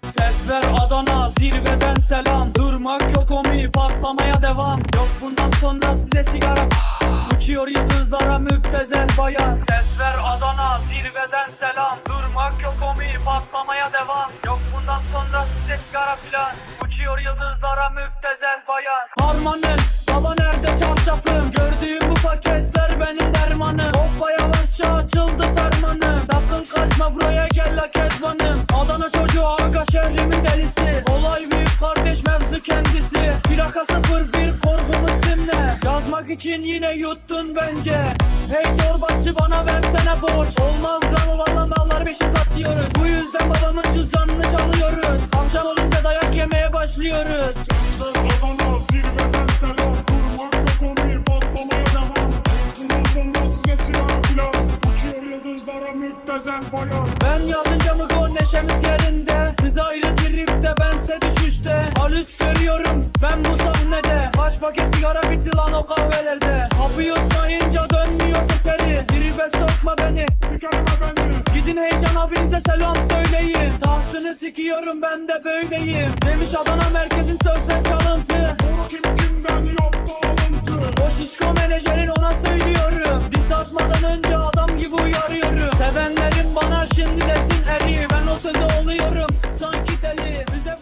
Ses ver Adana, zirveden selam. Durmak yok omi, patlamaya devam. Yok bundan sonra size sigara. Uçuyor yıldızlara müptezel bayan. Ses ver Adana, zirveden selam. Durmak yok omi, patlamaya devam. Yok bundan sonra size sigara filan. Uçuyor yıldızlara müptezel bayan. Harmanın, baba nerede çarşafım? Gördüğüm bu paketler benim dermanım. Hoppa yavaşça açıldı fermanım. Sakın kaçma buraya gel la kezbanım. Adana çocuğu aga şehrimin delisi. Olay büyük kardeş mevzu kendisi. Plaka 01 korkumuz dinle. Yazmak için yine yuttun bence. Hey torbacı bana versene borç. Olmaz lan valla mallar beşik atıyoruz. Bu yüzden babamın cüzdanını çalıyoruz. Akşam olunca dayak yemeye başlıyoruz. Sesler Adana, zirveden selam. Durmak yok omi, patlamaya devam. Bundan sonra size silah filan. Uçuyor yıldızlara müptezel bayan. Ben yazınca mı gol neşemiz yerinde. Siz ayrı tripte bense düşüşte. Halüs görüyorum ben bu sahnede. Kaç paket sigara bitti lan o kahvelerde. Hapı yutmayınca dönmüyor teperi. Tribe sokma beni, Sikerme beni. gidin heyecan abinize selam söyleyin. Tahtını sikiyorum ben de böyleyim. Demiş Adana merkezin sözler çalıntı. Bunu kimden yaptı alıntı. O şişko menajerin ona söylüyorum. Diss atmadan önce adam gibi uyarıyorum. Sevenlerim bana şimdi desin eri. Ben o söze oluyorum sanki deli. Bize